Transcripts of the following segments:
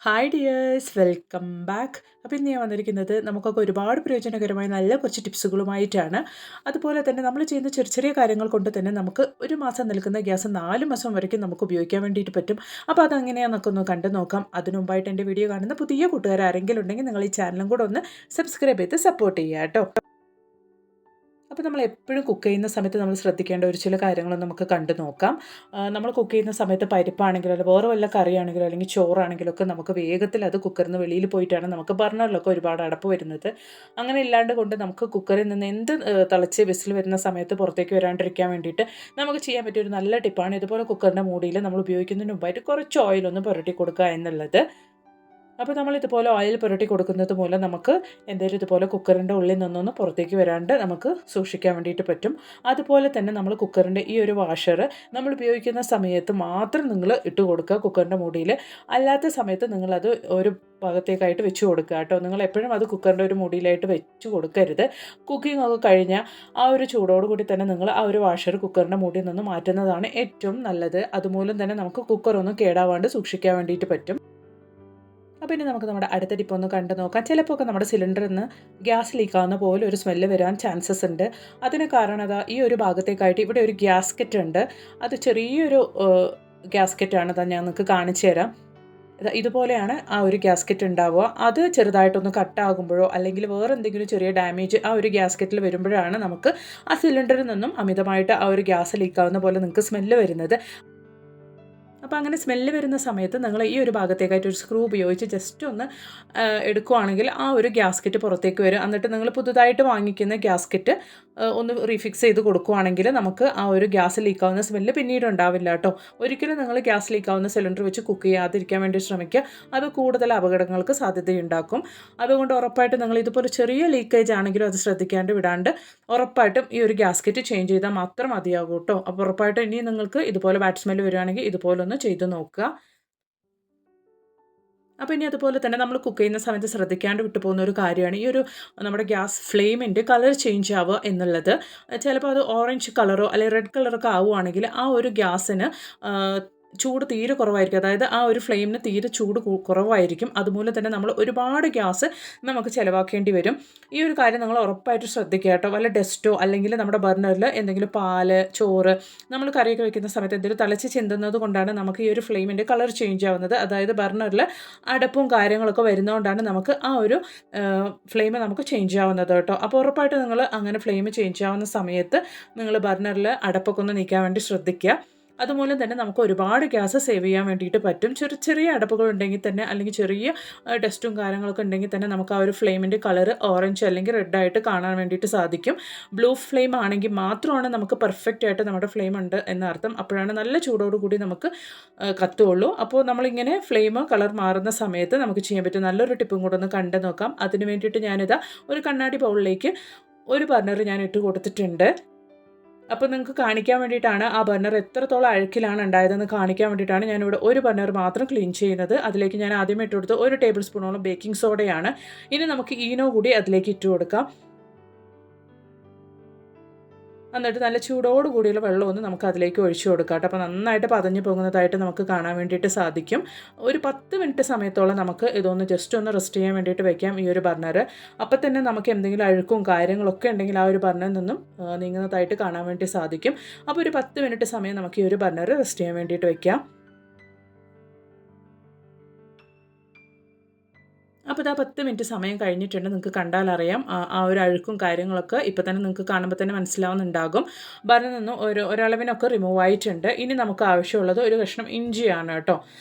Hi dears, welcome back. അപ്പോൾ ഇന്ന് ഞാൻ വന്നിരിക്കുന്നത് നമുക്കൊക്കെ ഒരുപാട് പ്രയോജനകരമായ നല്ല കുറച്ച് ടിപ്സുകളുമായിട്ടാണ്. അതുപോലെ തന്നെ നമ്മൾ ചെയ്യുന്ന ചെറിയ ചെറിയ കാര്യങ്ങൾ കൊണ്ട് തന്നെ നമുക്ക് ഒരു മാസം നിൽക്കുന്ന ഗ്യാസ് 4 മാസം വരയ്ക്കും നമുക്ക് ഉപയോഗിക്കാൻ വേണ്ടിയിട്ട് പറ്റും. അപ്പോൾ അതെങ്ങനെയാണെന്നൊക്കെ ഒന്ന് കണ്ടു നോക്കാം. അതിനു മുമ്പായിട്ട് എൻ്റെ വീഡിയോ കാണുന്ന പുതിയ കൂട്ടുകാർ ആരെങ്കിലും ഉണ്ടെങ്കിൽ നിങ്ങൾ ഈ ചാനലും കൂടെ ഒന്ന് സബ്സ്ക്രൈബ് ചെയ്ത് സപ്പോർട്ട് ചെയ്യുക കേട്ടോ. അപ്പോൾ നമ്മൾ എപ്പോഴും കുക്ക് ചെയ്യുന്ന സമയത്ത് നമ്മൾ ശ്രദ്ധിക്കേണ്ട ഒരു ചില കാര്യങ്ങളൊന്നും നമുക്ക് കണ്ടു നോക്കാം. നമ്മൾ കുക്ക് ചെയ്യുന്ന സമയത്ത് പരിപ്പാണെങ്കിലോ അല്ലെങ്കിൽ വേറെ വല്ല കറിയാണെങ്കിലോ അല്ലെങ്കിൽ ചോറാണെങ്കിലോ ഒക്കെ നമുക്ക് വേഗത്തിൽ അത് കുക്കറിൽ നിന്ന് വെളിയിൽ പോയിട്ടാണ് നമുക്ക് ബർണറിലൊക്കെ ഒരുപാട് അടപ്പ് വരുന്നത്. അങ്ങനെ ഇല്ലാണ്ട് കൊണ്ട് നമുക്ക് കുക്കറിൽ നിന്ന് എന്ത് തിളച്ച് വിസിൽ വരുന്ന സമയത്ത് പുറത്തേക്ക് വരാണ്ടിരിക്കാൻ വേണ്ടിയിട്ട് നമുക്ക് ചെയ്യാൻ പറ്റിയ ഒരു നല്ല ടിപ്പാണ്. ഇതുപോലെ കുക്കറിൻ്റെ മൂടിയിൽ നമ്മൾ ഉപയോഗിക്കുന്നതിന് മുമ്പായിട്ട് കുറച്ച് ഓയിലൊന്ന് പുരട്ടി കൊടുക്കുക എന്നുള്ളത്. അപ്പോൾ നമ്മൾ ഇതുപോലെ ഓയിൽ പുരട്ടി കൊടുക്കുന്നത് മൂലം നമുക്ക് എന്തെങ്കിലും ഇതുപോലെ കുക്കറിൻ്റെ ഉള്ളിൽ നിന്നൊന്ന് പുറത്തേക്ക് വരാണ്ട് നമുക്ക് സൂക്ഷിക്കാൻ വേണ്ടിയിട്ട് പറ്റും. അതുപോലെ തന്നെ നമ്മൾ കുക്കറിൻ്റെ ഈ ഒരു വാഷർ നമ്മൾ ഉപയോഗിക്കുന്ന സമയത്ത് മാത്രം നിങ്ങൾ ഇട്ട് കൊടുക്കുക കുക്കറിൻ്റെ മൂടിയിൽ. അല്ലാത്ത സമയത്ത് നിങ്ങളത് ഒരു ഭാഗത്തേക്കായിട്ട് വെച്ച് കൊടുക്കുക കേട്ടോ. നിങ്ങൾ എപ്പോഴും അത് കുക്കറിൻ്റെ ഒരു മൂടിയിലായിട്ട് വെച്ച് കൊടുക്കരുത്. കുക്കിംഗ് ഒക്കെ കഴിഞ്ഞാൽ ആ ഒരു ചൂടോടുകൂടി തന്നെ നിങ്ങൾ ആ ഒരു വാഷർ കുക്കറിൻ്റെ മൂടിയിൽ നിന്ന് മാറ്റുന്നതാണ് ഏറ്റവും നല്ലത്. അതുമൂലം തന്നെ നമുക്ക് കുക്കറൊന്നും കേടാവാണ്ട് സൂക്ഷിക്കാൻ വേണ്ടിയിട്ട് പറ്റും. അപ്പോൾ ഇനി നമുക്ക് നമ്മുടെ അടുത്ത ടിപ്പ് ഒന്ന് കണ്ടു നോക്കാം. ചിലപ്പോൾ ഒക്കെ നമ്മുടെ സിലിണ്ടറിൽ നിന്ന് ഗ്യാസ് ലീക്കാവുന്ന പോലെ ഒരു സ്മെല്ല് വരാൻ ചാൻസസ് ഉണ്ട്. അതിന് കാരണം അതാ ഈ ഒരു ഭാഗത്തേക്കായിട്ട് ഇവിടെ ഒരു ഗ്യാസ്കറ്റ് ഉണ്ട്. അത് ചെറിയൊരു ഗ്യാസ്കറ്റാണ്. ഞാൻ നിങ്ങൾക്ക് കാണിച്ചു തരാം. ഇതുപോലെയാണ് ആ ഒരു ഗ്യാസ്കറ്റ് ഉണ്ടാവുക. അത് ചെറുതായിട്ടൊന്ന് കട്ടാകുമ്പോഴോ അല്ലെങ്കിൽ വേറെ എന്തെങ്കിലും ചെറിയ ഡാമേജ് ആ ഒരു ഗ്യാസ്കറ്റിൽ വരുമ്പോഴാണ് നമുക്ക് ആ സിലിണ്ടറിൽ നിന്നും അമിതമായിട്ട് ആ ഒരു ഗ്യാസ് ലീക്കാവുന്ന പോലെ നിങ്ങൾക്ക് സ്മെല്ല് വരുന്നത്. അപ്പോൾ അങ്ങനെ സ്മെല്ല് വരുന്ന സമയത്ത് നിങ്ങൾ ഈ ഒരു ഭാഗത്തേക്കായിട്ട് ഒരു സ്ക്രൂ ഉപയോഗിച്ച് ജസ്റ്റ് ഒന്ന് എടുക്കുകയാണെങ്കിൽ ആ ഒരു ഗ്യാസ്കറ്റ് പുറത്തേക്ക് വരും. എന്നിട്ട് നിങ്ങൾ പുതുതായിട്ട് വാങ്ങിക്കുന്ന ഗ്യാസ്കറ്റ് ഒന്ന് റീഫിക്സ് ചെയ്ത് കൊടുക്കുകയാണെങ്കിൽ നമുക്ക് ആ ഒരു ഗ്യാസ് ലീക്കാവുന്ന സ്മെല്ല് പിന്നീട് ഉണ്ടാവില്ല കേട്ടോ. ഒരിക്കലും നിങ്ങൾ ഗ്യാസ് ലീക്കാവുന്ന സിലിണ്ടർ വെച്ച് കുക്ക് ചെയ്യാതിരിക്കാൻ വേണ്ടി ശ്രമിക്കുക. അത് കൂടുതൽ അപകടങ്ങൾക്ക് സാധ്യതയുണ്ടാക്കും. അതുകൊണ്ട് ഉറപ്പായിട്ട് നിങ്ങൾ ഇതുപോലെ ചെറിയ ലീക്കേജ് ആണെങ്കിലും അത് ശ്രദ്ധിക്കാണ്ട് വിടാണ്ട് ഉറപ്പായിട്ടും ഈ ഒരു ഗ്യാസ്കറ്റ് ചേഞ്ച് ചെയ്താൽ മാത്രം മതിയാകും കേട്ടോ. അപ്പോൾ ഉറപ്പായിട്ടും ഇനി നിങ്ങൾക്ക് ഇതുപോലെ ബാഡ് സ്മെല്ല് വരികയാണെങ്കിൽ ഇതുപോലെ ഒന്ന് ചെയ്ത് നോക്കുക. അപ്പോൾ ഇനി അതുപോലെ തന്നെ നമ്മൾ കുക്ക് ചെയ്യുന്ന സമയത്ത് ശ്രദ്ധിക്കാണ്ട് വിട്ടു പോകുന്ന ഒരു കാര്യമാണ് ഈ ഒരു നമ്മുടെ ഗ്യാസ് ഫ്ലെയിമിൻ്റെ കളർ ചേഞ്ച് ആവുക എന്നുള്ളത്. ചിലപ്പോൾ അത് ഓറഞ്ച് കളറോ അല്ലെങ്കിൽ റെഡ് കളറൊക്കെ ആവുകയാണെങ്കിൽ ആ ഒരു ഗ്യാസിന് ചൂട് തീരെ കുറവായിരിക്കും. അതായത് ആ ഒരു ഫ്ലെയിമിന് തീരെ ചൂട് കുറവായിരിക്കും. അതുമൂലം തന്നെ നമ്മൾ ഒരുപാട് ഗ്യാസ് നമുക്ക് ചിലവാക്കേണ്ടി വരും. ഈ ഒരു കാര്യം നിങ്ങൾ ഉറപ്പായിട്ട് ശ്രദ്ധിക്കുക കേട്ടോ. വല്ല ഡസ്റ്റോ അല്ലെങ്കിൽ നമ്മുടെ ബർണറിൽ എന്തെങ്കിലും പാല്, ചോറ് നമ്മൾ കറിയൊക്കെ വെക്കുന്ന സമയത്ത് എന്തെങ്കിലും തിളച്ച് ചിന്തുന്നത് കൊണ്ടാണ് നമുക്ക് ഈ ഒരു ഫ്ലെയിമിൻ്റെ കളർ ചേഞ്ച് ആവുന്നത്. അതായത് ബർണറിൽ അടപ്പും കാര്യങ്ങളൊക്കെ വരുന്നതുകൊണ്ടാണ് നമുക്ക് ആ ഒരു ഫ്ലെയിം നമുക്ക് ചേഞ്ച് ആവുന്നത് കേട്ടോ. അപ്പോൾ ഉറപ്പായിട്ട് നിങ്ങൾ അങ്ങനെ ഫ്ലെയിം ചേഞ്ച് ആവുന്ന സമയത്ത് നിങ്ങൾ ബർണറിൽ അടപ്പൊക്കെ ഒന്ന് നീക്കാൻ വേണ്ടി ശ്രദ്ധിക്കുക. അതുമൂലം തന്നെ നമുക്ക് ഒരുപാട് ഗ്യാസ് സേവ് ചെയ്യാൻ വേണ്ടിയിട്ട് പറ്റും. ചെറിയ ചെറിയ അടപ്പുകൾ ഉണ്ടെങ്കിൽ തന്നെ അല്ലെങ്കിൽ ചെറിയ ഡസ്റ്റും കാര്യങ്ങളൊക്കെ ഉണ്ടെങ്കിൽ തന്നെ നമുക്ക് ആ ഒരു ഫ്ലെയിമിൻ്റെ കളർ ഓറഞ്ച് അല്ലെങ്കിൽ റെഡ് ആയിട്ട് കാണാൻ വേണ്ടിയിട്ട് സാധിക്കും. ബ്ലൂ ഫ്ലെയിം ആണെങ്കിൽ മാത്രമാണ് നമുക്ക് പെർഫെക്റ്റ് ആയിട്ട് നമ്മുടെ ഫ്ലെയിം ഉണ്ട് എന്നർത്ഥം. അപ്പോഴാണ് നല്ല ചൂടോടുകൂടി നമുക്ക് കത്തുള്ളൂ. അപ്പോൾ നമ്മളിങ്ങനെ ഫ്ലെയിം കളർ മാറുന്ന സമയത്ത് നമുക്ക് ചെയ്യാൻ പറ്റും നല്ലൊരു ടിപ്പും കൂടെ ഒന്ന് കണ്ടു നോക്കാം. അതിന് വേണ്ടിയിട്ട് ഞാനിതാ ഒരു കണ്ണാടി ബൗളിലേക്ക് ഒരു ബർണർ ഞാൻ ഇട്ട് കൊടുത്തിട്ടുണ്ട്. അപ്പോൾ നിങ്ങൾക്ക് കാണിക്കാൻ വേണ്ടിയിട്ടാണ് ആ ബർണർ എത്രത്തോളം അഴുക്കിലാണ് ഉണ്ടായതെന്ന് കാണിക്കാൻ വേണ്ടിയിട്ടാണ് ഞാനിവിടെ ഒരു ബർണർ മാത്രം ക്ലീൻ ചെയ്യുന്നത്. അതിലേക്ക് ഞാൻ ആദ്യമേ ഇട്ട് കൊടുത്ത് 1 ടേബിൾ സ്പൂണോളം ബേക്കിംഗ് സോഡയാണ്. ഇനി നമുക്ക് ഈനോ കൂടി അതിലേക്ക് ഇട്ട് കൊടുക്കാം. എന്നിട്ട് നല്ല ചൂടോടുകൂടിയുള്ള വെള്ളമൊന്ന് നമുക്ക് അതിലേക്ക് ഒഴിച്ചു കൊടുക്കാം കേട്ടോ. അപ്പോൾ നന്നായിട്ട് പതഞ്ഞ് പോകുന്നതായിട്ട് നമുക്ക് കാണാൻ വേണ്ടിയിട്ട് സാധിക്കും. ഒരു 10 മിനിറ്റ് സമയത്തോളം നമുക്ക് ഇതൊന്ന് ജസ്റ്റ് ഒന്ന് റെസ്റ്റ് ചെയ്യാൻ വേണ്ടിയിട്ട് വെക്കാം ഈ ഒരു ബർണർ. അപ്പോൾ തന്നെ നമുക്ക് എന്തെങ്കിലും അഴുക്കും കാര്യങ്ങളൊക്കെ ഉണ്ടെങ്കിൽ ആ ഒരു ബർണറിൽ നിന്നും നീങ്ങുന്നതായിട്ട് കാണാൻ വേണ്ടി സാധിക്കും. അപ്പോൾ ഒരു 10 മിനിറ്റ് സമയം നമുക്ക് ഈ ഒരു ബർണർ റെസ്റ്റ് ചെയ്യാൻ വേണ്ടിയിട്ട് വെക്കാം. അപ്പോൾ ഇതാ 10 മിനിറ്റ് സമയം കഴിഞ്ഞിട്ടുണ്ട്. നിങ്ങൾക്ക് കണ്ടാൽ അറിയാം ആ ഒരു അഴുക്കും കാര്യങ്ങളൊക്കെ ഇപ്പോൾ തന്നെ നിങ്ങൾക്ക് കാണുമ്പോൾ തന്നെ മനസ്സിലാവുന്നുണ്ടാകും. ബർണറിൽ നിന്ന് ഒരളവിനൊക്കെ റിമൂവ് ആയിട്ടുണ്ട്. ഇനി നമുക്ക് ആവശ്യമുള്ളത് ഒരു കഷ്ണം ഇഞ്ചിയാണ് കേട്ടോ.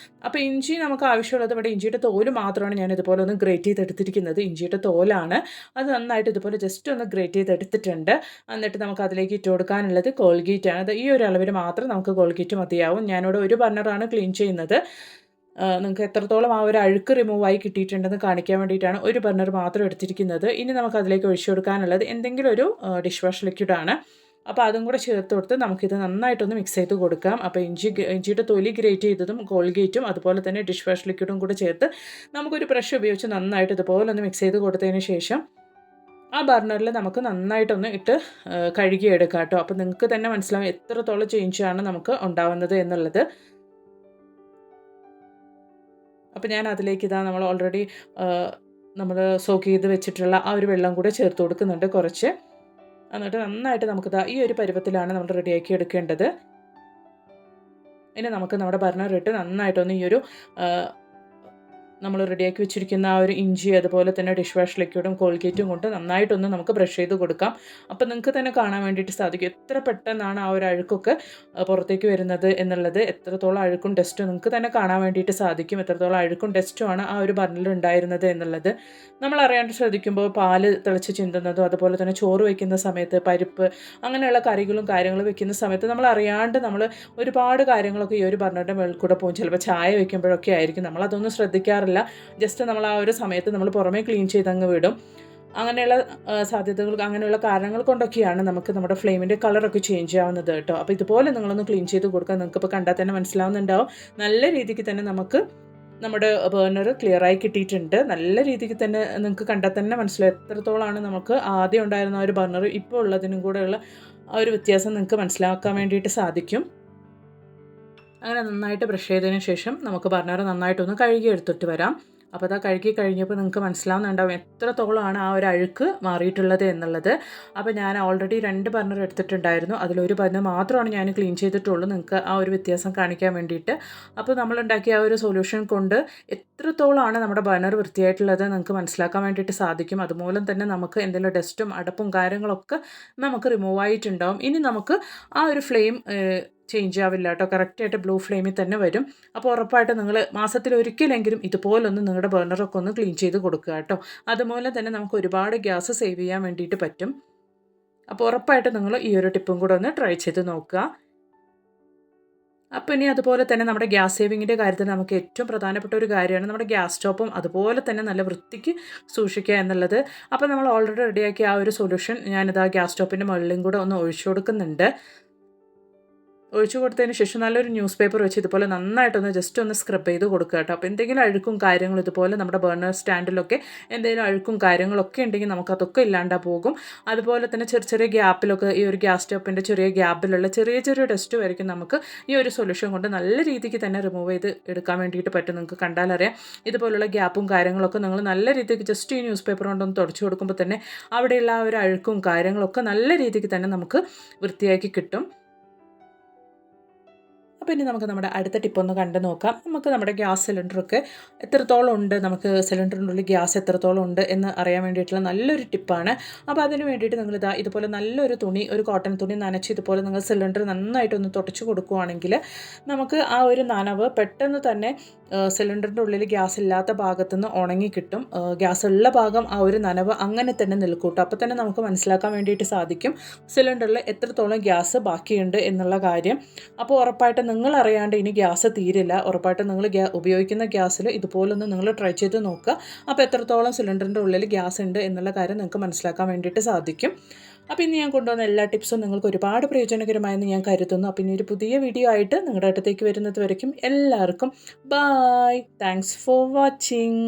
അപ്പോൾ ഇഞ്ചി നമുക്ക് ആവശ്യമുള്ളത് ഇവിടെ ഇഞ്ചിയുടെ തോല് മാത്രമാണ് ഞാൻ ഇതുപോലെ ഒന്ന് ഗ്രേറ്റ് ചെയ്തെടുത്തിരിക്കുന്നത്. ഇഞ്ചിയുടെ തോലാണ്. അത് നന്നായിട്ട് ഇതുപോലെ ജസ്റ്റ് ഒന്ന് ഗ്രേറ്റ് ചെയ്തെടുത്തിട്ടുണ്ട്. എന്നിട്ട് നമുക്ക് അതിലേക്ക് ഇട്ട് കൊടുക്കാനുള്ളത് കോൾഗേറ്റ് ആണ്. അത് ഈ ഒരു അളവിൽ മാത്രം നമുക്ക് കോൾഗേറ്റ് മതിയാവും. ഞാനിവിടെ ഒരു ബർണറാണ് ക്ലീൻ ചെയ്യുന്നത്. നിങ്ങൾക്ക് എത്രത്തോളം ആ ഒരു അഴുക്ക് റിമൂവായി കിട്ടിയിട്ടുണ്ടെന്ന് കാണിക്കാൻ വേണ്ടിയിട്ടാണ് ഒരു ബർണർ മാത്രം എടുത്തിരിക്കുന്നത്. ഇനി നമുക്ക് അതിലേക്ക് ഒഴിച്ചു കൊടുക്കാനുള്ളത് എന്തെങ്കിലും ഒരു ഡിഷ് വാഷ് ലിക്വിഡാണ്. അപ്പോൾ അതും കൂടെ ചേർത്ത് കൊടുത്ത് നമുക്കിത് നന്നായിട്ടൊന്ന് മിക്സ് ചെയ്ത് കൊടുക്കാം. അപ്പോൾ ഇഞ്ചിയുടെ തൊലി ഗ്രേറ്റ് ചെയ്തതും കോൾഗേറ്റും അതുപോലെ തന്നെ ഡിഷ് വാഷ് ലിക്വിഡും കൂടെ ചേർത്ത് നമുക്കൊരു ബ്രഷ് ഉപയോഗിച്ച് നന്നായിട്ട് ഇതുപോലെ ഒന്ന് മിക്സ് ചെയ്ത് കൊടുത്തതിന് ശേഷം ആ ബർണറിൽ നമുക്ക് നന്നായിട്ടൊന്ന് ഇട്ട് കഴുകിയെടുക്കാം കേട്ടോ. അപ്പോൾ നിങ്ങൾക്ക് തന്നെ മനസ്സിലാവും എത്രത്തോളം ചേഞ്ചാണ് നമുക്ക് ഉണ്ടാവുന്നത് എന്നുള്ളത്. അപ്പോൾ ഞാൻ അതിലേക്ക് നമ്മൾ ഓൾറെഡി നമ്മൾ സോക്ക് ചെയ്ത് വെച്ചിട്ടുള്ള ആ ഒരു വെള്ളം കൂടെ ചേർത്ത് കൊടുക്കുന്നുണ്ട് കുറച്ച്. എന്നിട്ട് നന്നായിട്ട് നമുക്കിതാ ഈ ഒരു പരുവത്തിലാണ് നമ്മൾ റെഡിയാക്കി എടുക്കേണ്ടത്. ഇനി നമുക്ക് നമ്മുടെ ബർണർ ഇട്ട് നന്നായിട്ടൊന്ന് ഈ ഒരു നമ്മൾ റെഡിയാക്കി വെച്ചിരിക്കുന്ന ആ ഒരു ഇഞ്ചി, അതുപോലെ തന്നെ ഡിഷ് വാഷ് ലിക്വിഡും കോൾഗേറ്റും കൊണ്ട് നന്നായിട്ടൊന്ന് നമുക്ക് ബ്രഷ് ചെയ്ത് കൊടുക്കാം. അപ്പോൾ നിങ്ങൾക്ക് തന്നെ കാണാൻ വേണ്ടിയിട്ട് സാധിക്കും എത്ര പെട്ടെന്നാണ് ആ ഒരു അഴുക്കൊക്കെ പുറത്തേക്ക് വരുന്നത് എന്നുള്ളത്. എത്രത്തോളം അഴുക്കും ഡസ്റ്റും നിങ്ങൾക്ക് തന്നെ കാണാൻ വേണ്ടിയിട്ട് സാധിക്കും, എത്രത്തോളം അഴുക്കും ഡസ്റ്റുമാണ് ആ ഒരു ബർണറിൽ ഉണ്ടായിരുന്നത് എന്നുള്ളത്. നമ്മൾ അറിയാണ്ട് ശ്രദ്ധിക്കുമ്പോൾ പാല് തിളച്ച് ചിന്തുന്നതും, അതുപോലെ തന്നെ ചോറ് വയ്ക്കുന്ന സമയത്ത് പരിപ്പ് അങ്ങനെയുള്ള കറികളും കാര്യങ്ങളും വെക്കുന്ന സമയത്ത് നമ്മൾ അറിയാണ്ട് നമ്മൾ ഒരുപാട് കാര്യങ്ങളൊക്കെ ഈ ഒരു ബർണറിൻ്റെ മേളിൽ കൂടെ പോകും. ചിലപ്പോൾ ചായ വയ്ക്കുമ്പോഴൊക്കെ ആയിരിക്കും, നമ്മളതൊന്നും ശ്രദ്ധിക്കാറില്ല. ജസ്റ്റ് നമ്മൾ ആ ഒരു സമയത്ത് നമ്മൾ പുറമേ ക്ലീൻ ചെയ്തങ്ങ് വിടും. അങ്ങനെയുള്ള സാധ്യതകൾ, അങ്ങനെയുള്ള കാരണങ്ങൾ കൊണ്ടൊക്കെയാണ് നമുക്ക് നമ്മുടെ ഫ്ലെയിമിൻ്റെ കളറൊക്കെ ചേഞ്ച് ആവുന്നത് കേട്ടോ. അപ്പോൾ ഇതുപോലെ നിങ്ങളൊന്ന് ക്ലീൻ ചെയ്ത് കൊടുക്കുക. നിങ്ങൾക്കിപ്പോൾ കണ്ടാൽ തന്നെ മനസ്സിലാവുന്നുണ്ടാവും നല്ല രീതിക്ക് തന്നെ നമുക്ക് നമ്മുടെ ബർണർ ക്ലിയറായി കിട്ടിയിട്ടുണ്ട്. നല്ല രീതിക്ക് തന്നെ നിങ്ങൾക്ക് കണ്ടാൽ തന്നെ മനസ്സിലാവും എത്രത്തോളമാണ് നമുക്ക് ആദ്യം ഉണ്ടായിരുന്ന ആ ഒരു ബർണർ ഇപ്പോൾ ഉള്ളതിനും കൂടെയുള്ള ആ ഒരു വ്യത്യാസം നിങ്ങൾക്ക് മനസ്സിലാക്കാൻ വേണ്ടിയിട്ട് സാധിക്കും. അങ്ങനെ നന്നായിട്ട് ബ്രഷ് ചെയ്തതിന് ശേഷം നമുക്ക് ബർണർ നന്നായിട്ടൊന്ന് കഴുകി എടുത്തിട്ട് വരാം. അപ്പോൾ അതാ കഴുകി കഴിഞ്ഞപ്പോൾ നിങ്ങൾക്ക് മനസ്സിലാവുന്നുണ്ടാവും എത്രത്തോളമാണ് ആ ഒരു അഴുക്ക് മാറിയിട്ടുള്ളത് എന്നുള്ളത്. അപ്പോൾ ഞാൻ ഓൾറെഡി 2 ബർണർ എടുത്തിട്ടുണ്ടായിരുന്നു, അതിലൊരു ബർണർ മാത്രമാണ് ഞാൻ ക്ലീൻ ചെയ്തിട്ടുള്ളൂ, നിങ്ങൾക്ക് ആ ഒരു വ്യത്യാസം കാണിക്കാൻ വേണ്ടിയിട്ട്. അപ്പോൾ നമ്മളുണ്ടാക്കിയ ആ ഒരു സൊല്യൂഷൻ കൊണ്ട് എത്രത്തോളമാണ് നമ്മുടെ ബർണർ വൃത്തിയായിട്ടുള്ളത് നിങ്ങൾക്ക് മനസ്സിലാക്കാൻ വേണ്ടിയിട്ട് സാധിക്കും. അതുമൂലം തന്നെ നമുക്ക് എന്തെങ്കിലും ഡസ്റ്റും അടപ്പും കാര്യങ്ങളൊക്കെ നമുക്ക് റിമൂവ് ആയിട്ടുണ്ടാവും. ഇനി നമുക്ക് ആ ഒരു ഫ്ലെയിം ചേഞ്ച് ആവില്ല കേട്ടോ, കറക്റ്റായിട്ട് ബ്ലൂ ഫ്ലെയിമിൽ തന്നെ വരും. അപ്പോൾ ഉറപ്പായിട്ട് നിങ്ങൾ മാസത്തിൽ ഒരിക്കലെങ്കിലും ഇതുപോലൊന്ന് നിങ്ങളുടെ ബർണറൊക്കെ ഒന്ന് ക്ലീൻ ചെയ്ത് കൊടുക്കുക കേട്ടോ. അതുപോലെ തന്നെ നമുക്ക് ഒരുപാട് ഗ്യാസ് സേവ് ചെയ്യാൻ വേണ്ടിയിട്ട് പറ്റും. അപ്പോൾ ഉറപ്പായിട്ട് നിങ്ങൾ ഈ ഒരു ടിപ്പും കൂടെ ഒന്ന് ട്രൈ ചെയ്ത് നോക്കുക. അപ്പോൾ ഇനി അതുപോലെ തന്നെ നമ്മുടെ ഗ്യാസ് സേവിങ്ങിൻ്റെ കാര്യത്തിൽ നമുക്ക് ഏറ്റവും പ്രധാനപ്പെട്ട ഒരു കാര്യമാണ് നമ്മുടെ ഗ്യാസ് സ്റ്റോപ്പും അതുപോലെ തന്നെ നല്ല വൃത്തിക്ക് സൂക്ഷിക്കുക എന്നുള്ളത്. അപ്പോൾ നമ്മൾ ഓൾറെഡി റെഡിയാക്കിയ ആ ഒരു സൊല്യൂഷൻ ഞാനിത് ആ ഗ്യാസ് സ്റ്റോപ്പിൻ്റെ മുകളിലും കൂടെ ഒന്ന് ഒഴിച്ചു കൊടുക്കുന്നുണ്ട്. ഒഴിച്ചു കൊടുത്തതിന് ശേഷം നല്ലൊരു ന്യൂസ് പേപ്പർ വെച്ച് ഇതുപോലെ നന്നായിട്ടൊന്ന് ജസ്റ്റ് ഒന്ന് സ്ക്രബ് ചെയ്ത് കൊടുക്കുക കേട്ടോ. അപ്പോൾ എന്തെങ്കിലും അഴുക്കും കാര്യങ്ങളും ഇതുപോലെ നമ്മുടെ ബർണർ സ്റ്റാൻഡിലൊക്കെ എന്തെങ്കിലും അഴുക്കും കാര്യങ്ങളൊക്കെ ഉണ്ടെങ്കിൽ നമുക്കതൊക്കെ ഇല്ലാണ്ടാ പോകും. അതുപോലെ തന്നെ ചെറിയ ചെറിയ ഗ്യാപ്പിലൊക്കെ ഈ ഒരു ഗ്യാസ് സ്റ്റോപ്പിൻ്റെ ചെറിയ ഗ്യാപ്പിലുള്ള ചെറിയ ചെറിയ ഡസ്റ്റ് വരയ്ക്കും നമുക്ക് ഈ ഒരു സൊല്യൂഷൻ കൊണ്ട് നല്ല രീതിക്ക് തന്നെ റിമൂവ് ചെയ്ത് എടുക്കാൻ വേണ്ടിയിട്ട് പറ്റും. നിങ്ങൾക്ക് കണ്ടാലറിയാം ഇതുപോലുള്ള ഗ്യാപ്പും കാര്യങ്ങളൊക്കെ നിങ്ങൾ നല്ല രീതിക്ക് ജസ്റ്റ് ഈ ന്യൂസ് പേപ്പർ കൊണ്ടൊന്ന് തുടച്ചു കൊടുക്കുമ്പോൾ തന്നെ അവിടെയുള്ള ആ ഒരു അഴുക്കും കാര്യങ്ങളൊക്കെ നല്ല രീതിക്ക് തന്നെ നമുക്ക് വൃത്തിയാക്കി കിട്ടും. അപ്പോൾ ഇനി നമുക്ക് നമ്മുടെ അടുത്ത ടിപ്പൊന്ന് കണ്ടു നോക്കാം. നമുക്ക് നമ്മുടെ ഗ്യാസ് സിലിണ്ടറൊക്കെ എത്രത്തോളം ഉണ്ട്, നമുക്ക് സിലിണ്ടറിൻ്റെ ഉള്ളിൽ ഗ്യാസ് എത്രത്തോളം ഉണ്ട് എന്ന് അറിയാൻ വേണ്ടിയിട്ടുള്ള നല്ലൊരു ടിപ്പാണ്. അപ്പോൾ അതിന് വേണ്ടിയിട്ട് നിങ്ങളിതാ ഇതുപോലെ നല്ലൊരു തുണി, ഒരു കോട്ടൺ തുണി നനച്ച് ഇതുപോലെ നിങ്ങൾ സിലിണ്ടർ നന്നായിട്ടൊന്ന് തുടച്ച് കൊടുക്കുകയാണെങ്കിൽ നമുക്ക് ആ ഒരു നനവ് പെട്ടെന്ന് തന്നെ സിലിണ്ടറിൻ്റെ ഉള്ളിൽ ഗ്യാസ് ഇല്ലാത്ത ഭാഗത്തുനിന്ന് ഉണങ്ങി കിട്ടും. ഗ്യാസ് ഉള്ള ഭാഗം ആ ഒരു നനവ് അങ്ങനെ തന്നെ നിൽക്കൂട്ടോ. അപ്പോൾ തന്നെ നമുക്ക് മനസ്സിലാക്കാൻ വേണ്ടിയിട്ട് സാധിക്കും സിലിണ്ടറിൽ എത്രത്തോളം ഗ്യാസ് ബാക്കിയുണ്ട് എന്നുള്ള കാര്യം. അപ്പോൾ ഉറപ്പായിട്ട് നിങ്ങൾ അറിയാണ്ട് ഇനി ഗ്യാസ് തീരില്ല. ഉറപ്പായിട്ട് നിങ്ങൾ ഉപയോഗിക്കുന്ന ഗ്യാസിൽ ഇതുപോലൊന്ന് നിങ്ങൾ ട്രൈ ചെയ്ത് നോക്കുക. അപ്പോൾ എത്രത്തോളം സിലിണ്ടറിൻ്റെ ഉള്ളിൽ ഗ്യാസ് ഉണ്ട് എന്നുള്ള കാര്യം നിങ്ങൾക്ക് മനസ്സിലാക്കാൻ വേണ്ടിയിട്ട് സാധിക്കും. അപ്പോൾ ഇന്ന് ഞാൻ കൊണ്ടുവന്ന എല്ലാ ടിപ്സും നിങ്ങൾക്ക് ഒരുപാട് പ്രയോജനകരമായെന്ന് ഞാൻ കരുതുന്നു. അപ്പോൾ ഇനി ഒരു പുതിയ വീഡിയോ ആയിട്ട് നിങ്ങളുടെ അടുത്തേക്ക് വരുന്നത് വരയ്ക്കും എല്ലാവർക്കും ബൈ. Thanks for watching.